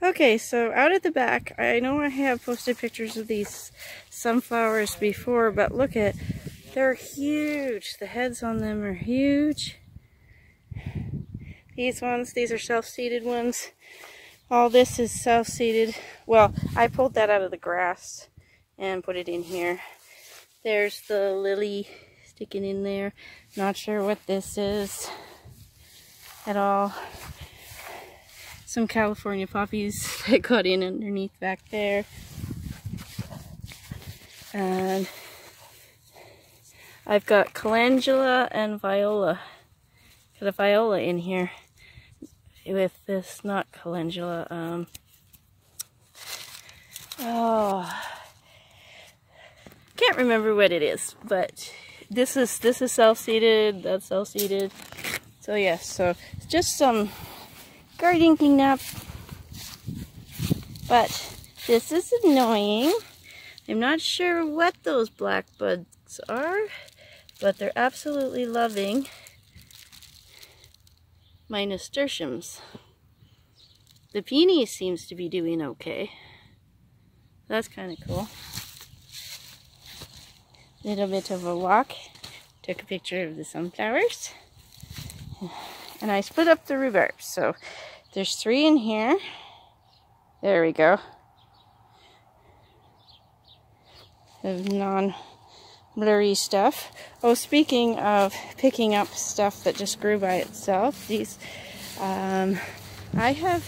Okay, so out at the back, I know I have posted pictures of these sunflowers before, but look at, they're huge. The heads on them are huge. These ones, these are self-seeded ones. All this is self-seeded. Well, I pulled that out of the grass and put it in here. There's the lily sticking in there. Not sure what this is at all. Some California poppies that got in underneath back there. And I've got calendula and viola. Got a viola in here with this, not calendula. Can't remember what it is, but this is self-seeded, that's self-seeded. So yes, so it's just some garden cleanup. But this is annoying. I'm not sure what those black buds are, but they're absolutely loving my nasturtiums. The peony seems to be doing okay. That's kind of cool. Little bit of a walk. Took a picture of the sunflowers. And I split up the rhubarb. So there's 3 in here. There we go. Of non-blurry stuff. Oh, speaking of picking up stuff that just grew by itself, these, I have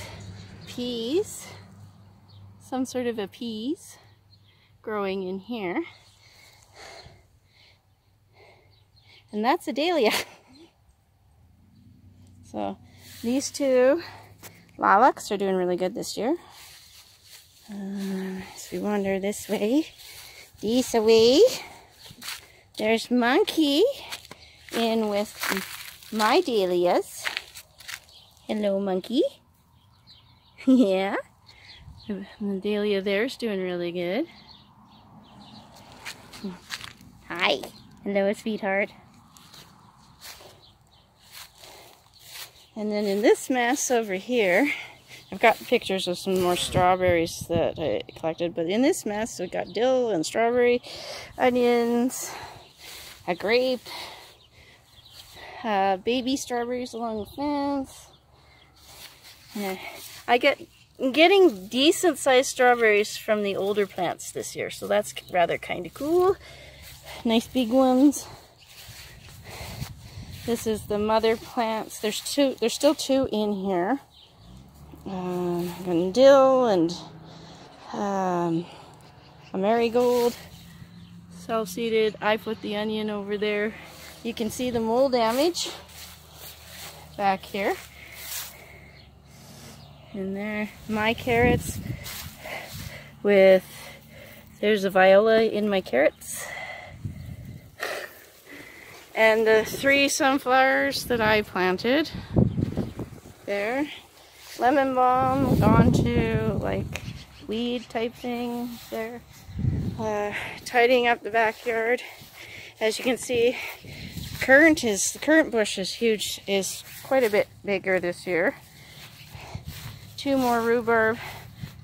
peas, some sort of a peas growing in here. And that's a dahlia. So these 2 lilacs are doing really good this year. As we wander this way, there's Monkey in with my dahlias. Hello, Monkey. Yeah. The dahlia there is doing really good. Hi. Hello, sweetheart. And then in this mess over here, I've got pictures of some more strawberries that I collected, but in this mess we've got dill and strawberry, onions, a grape, baby strawberries along the fence. I'm getting decent sized strawberries from the older plants this year, so that's rather kind of cool. Nice big ones. This is the mother plants. There's still 2 in here. And dill and a marigold, self-seeded. I put the onion over there. You can see the mold damage back here. And there, my carrots with, there's a viola in my carrots. And the 3 sunflowers that I planted there. Lemon balm, gone to like weed type thing there. Tidying up the backyard. As you can see, the currant bush is huge, is quite a bit bigger this year. 2 more rhubarb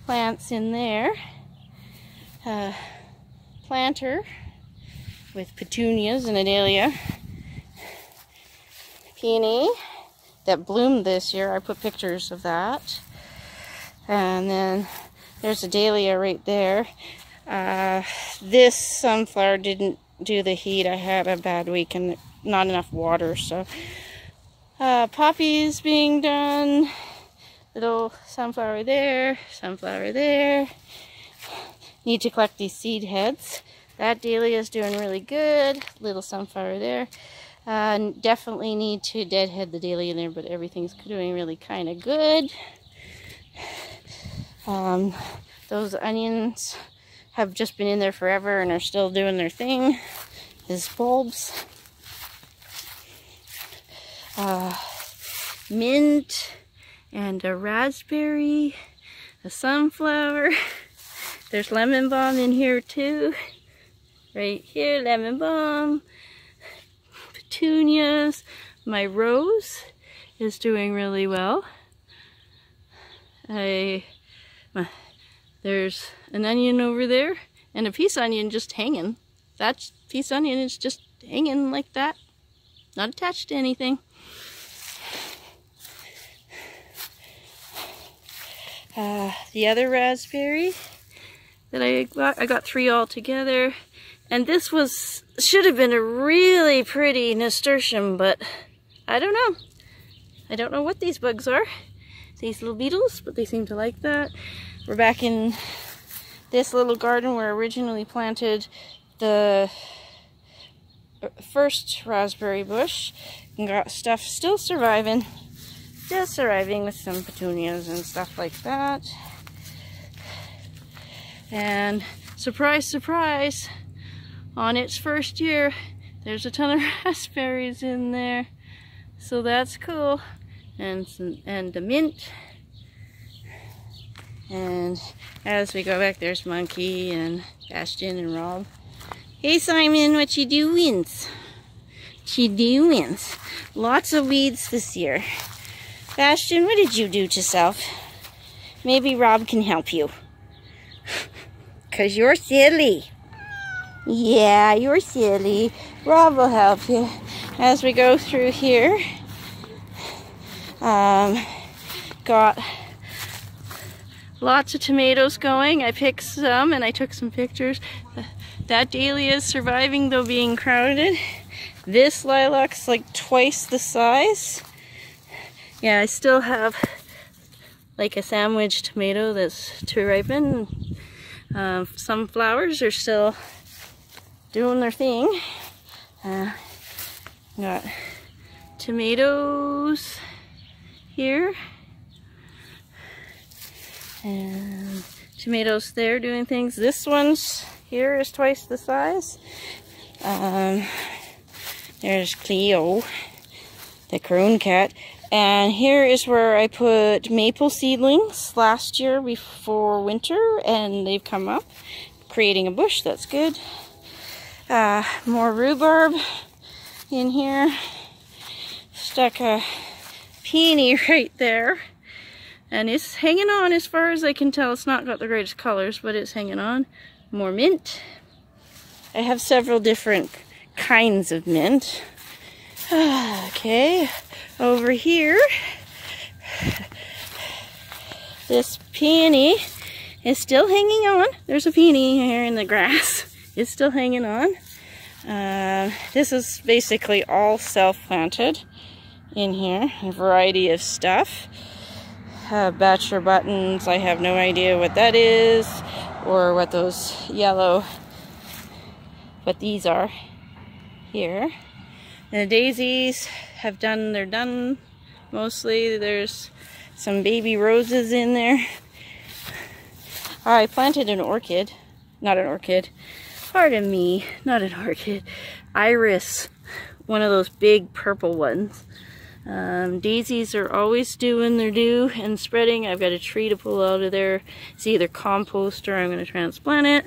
plants in there. Planter with petunias and a dahlia. Peony that bloomed this year. I put pictures of that. And then there's a dahlia right there. This sunflower didn't do the heat. I had a bad week and not enough water. So poppies being done. Little sunflower there. Sunflower there. Need to collect these seed heads. That dahlia is doing really good. Little sunflower there. Definitely need to deadhead the dahlia in there, but everything's doing really kind of good. Those onions have just been in there forever and are still doing their thing. These bulbs. Mint and a raspberry, a sunflower. There's lemon balm in here too. Right here, lemon balm. Petunias. My rose is doing really well. I There's an onion over there and a peace onion just hanging. That peace onion is just hanging like that, not attached to anything. The other raspberry that I got 3 all together, and this should have been a really pretty nasturtium, but I don't know. I don't know what these bugs are, these little beetles, but they seem to like that. We're back in this little garden where I originally planted the first raspberry bush, and got stuff still surviving. Just arriving with some petunias and stuff like that. And surprise, surprise, on its first year, there's a ton of raspberries in there. So that's cool. And the mint. And as we go back, there's Monkey and Bastion and Rob. Hey Simon, what you doings? What you doings? Lots of weeds this year. Bastion, what did you do to self? Maybe Rob can help you. 'Cause you're silly. Yeah, you're silly. Rob will help you. As we go through here, got lots of tomatoes going. I picked some and I took some pictures. That dahlia is surviving, though being crowded. This lilac's like twice the size. Yeah, I still have like a sandwich tomato that's to ripen. Some flowers are still doing their thing. Got tomatoes here. And tomatoes there doing things. This one's here is twice the size. There's Cleo, the crown cat. And here is where I put maple seedlings last year before winter, and they've come up, creating a bush. That's good. More rhubarb in here. Stuck a peony right there. And it's hanging on as far as I can tell. It's not got the greatest colors, but it's hanging on. More mint. I have several different kinds of mint. Okay, over here, this peony is still hanging on. There's a peony here in the grass. It's still hanging on. This is basically all self-planted in here, a variety of stuff. Bachelor buttons, I have no idea what that is, or what those yellow, what these are here. And the daisies have done, they're done mostly. There's some baby roses in there. I planted an orchid, not an orchid, pardon me, not an orchid, iris, one of those big purple ones. Daisies are always doing their due and spreading. I've got a tree to pull out of there. It's either compost or I'm going to transplant it.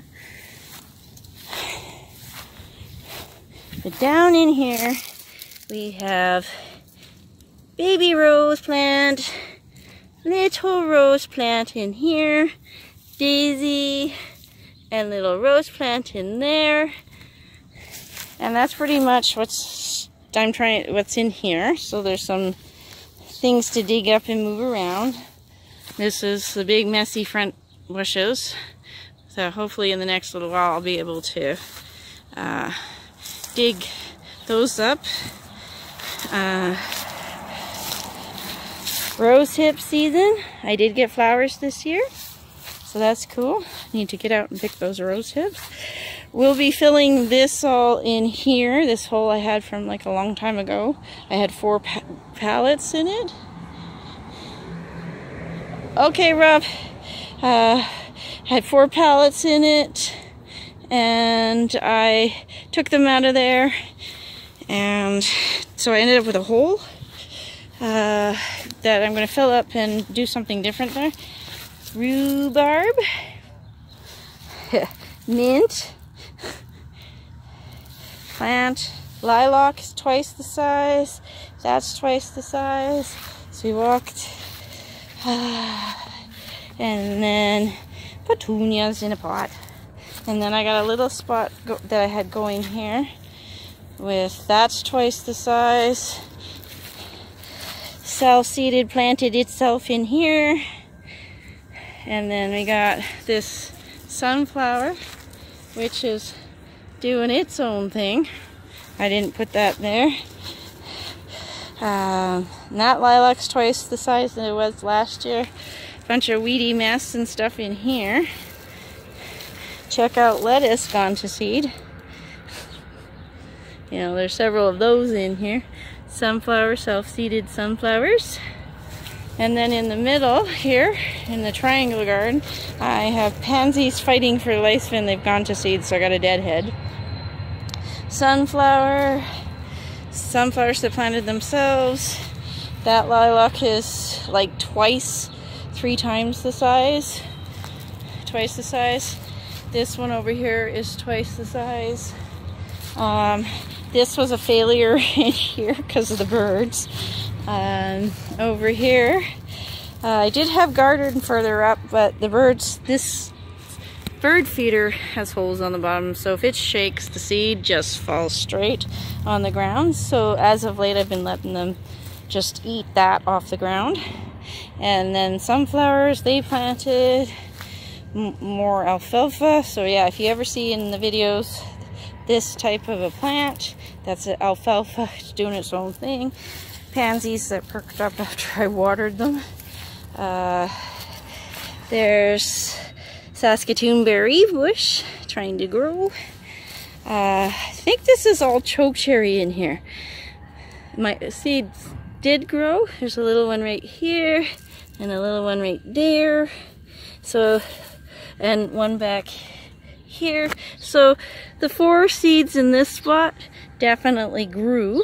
But down in here, we have baby rose plant, little rose plant in here, daisy, and little rose plant in there. And that's pretty much what's in here. So there's some things to dig up and move around. This is the big messy front bushes. So hopefully in the next little while I'll be able to dig those up. Rose hip season. I did get flowers this year, so that's cool. Need to get out and pick those rose hips. We'll be filling this all in here. This hole I had from like a long time ago. I had 4 pallets in it. Okay, Rob. Had 4 pallets in it, and I took them out of there, and so I ended up with a hole that I'm going to fill up and do something different there. Rhubarb, mint, plant, lilac is twice the size, that's twice the size. So we walked, And then petunias in a pot. And then I got a little spot that I had going here with that's twice the size. Self-seeded planted itself in here. And then we got this sunflower, which is doing its own thing. I didn't put that there. That lilac's twice the size that it was last year. Bunch of weedy mess and stuff in here. Check out lettuce gone to seed. You know, there's several of those in here. Sunflower, self-seeded sunflowers. And then in the middle here, in the triangle garden, I have pansies fighting for life and they've gone to seed, so I got a dead head. Sunflowers that planted themselves. That lilac is like twice, 3 times the size. Twice the size. This one over here is twice the size. This was a failure in here because of the birds. Over here, I did have garden further up, but the birds, this bird feeder has holes on the bottom, so if it shakes, the seed just falls straight on the ground. So as of late, I've been letting them just eat that off the ground. And then sunflowers, they planted more alfalfa. So yeah, if you ever see in the videos this type of a plant, that's an alfalfa. It's doing its own thing. Pansies that perked up after I watered them. There's Saskatoon berry bush trying to grow. I think this is all chokecherry in here. My seeds did grow. There's a little one right here and a little one right there. So, and one back here. So the 4 seeds in this spot definitely grew.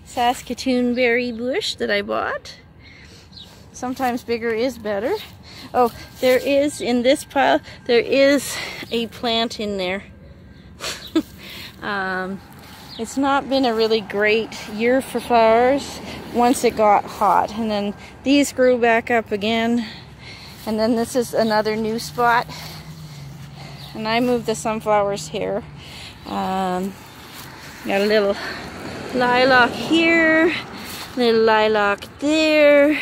Saskatoon berry bush that I bought. Sometimes bigger is better. Oh, there is, in this pile, there is a plant in there. It's not been a really great year for flowers once it got hot. And then these grew back up again. And then this is another new spot. And I moved the sunflowers here. Got a little lilac here, little lilac there,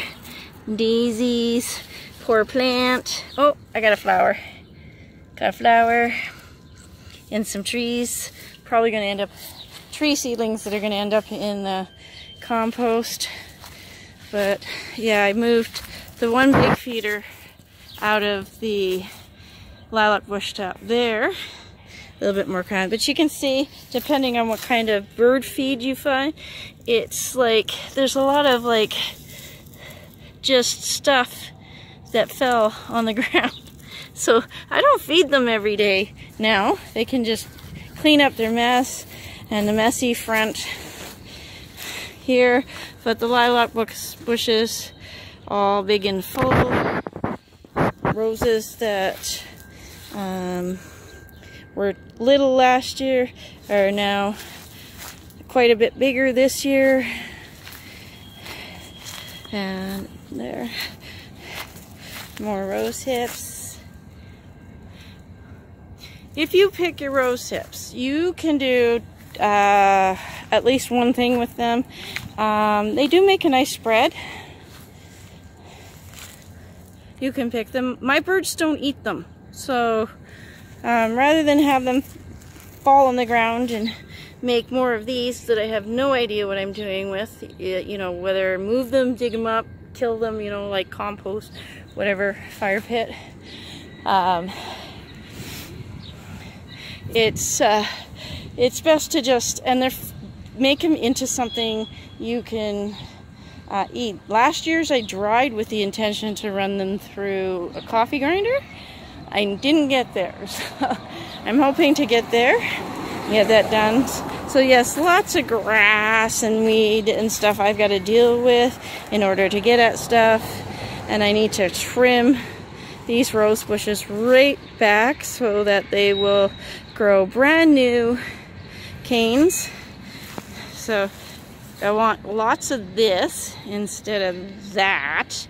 daisies, poor plant. Oh, I got a flower. Got a flower and some trees. Probably going to end up, tree seedlings that are going to end up in the compost. But yeah, I moved the one big feeder out of the lilac bush top there. A little bit more kind, but you can see, depending on what kind of bird feed you find, it's like there's a lot of like just stuff that fell on the ground. So I don't feed them every day now. They can just clean up their mess and the messy front here, but the lilac bushes all big and full. Roses that were little last year are now quite a bit bigger this year. And there, more rose hips. If you pick your rose hips, you can do at least one thing with them. They do make a nice spread. You can pick them. My birds don't eat them, so rather than have them fall on the ground and make more of these that I have no idea what I'm doing with, you know, whether move them, dig them up, kill them, you know, like compost, whatever, fire pit. It's best to just, and make them into something you can eat. Last year's I dried with the intention to run them through a coffee grinder. I didn't get there, so I'm hoping to get there, get that done. So yes, lots of grass and weed and stuff I've got to deal with in order to get at stuff, and I need to trim these rose bushes right back so that they will grow brand new canes. So I want lots of this instead of that,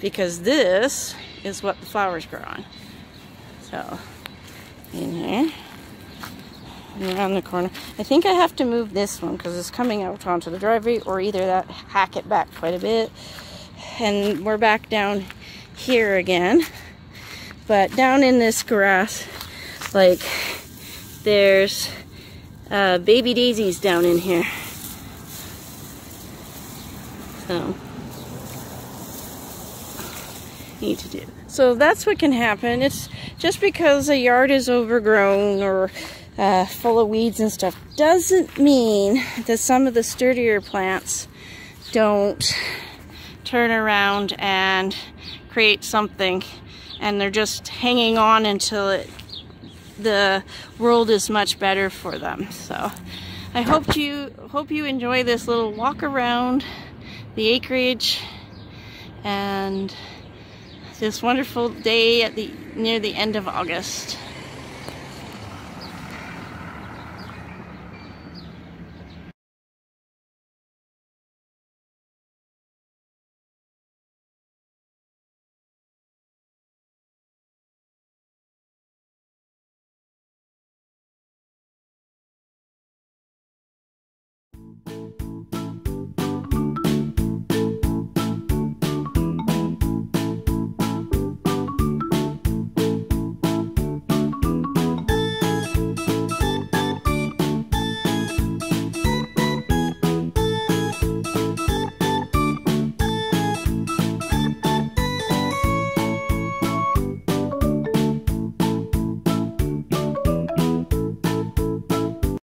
because this is what the flowers grow on. So, in here, and around the corner. I think I have to move this one because it's coming out onto the driveway, or either that hack it back quite a bit. And we're back down here again. But down in this grass, like, there's baby daisies down in here. So, need to do. So that's what can happen. It's just because a yard is overgrown or full of weeds and stuff doesn't mean that some of the sturdier plants don't turn around and create something, and they're just hanging on until the world is much better for them. So I hope you enjoy this little walk around the acreage and this wonderful day near the end of August.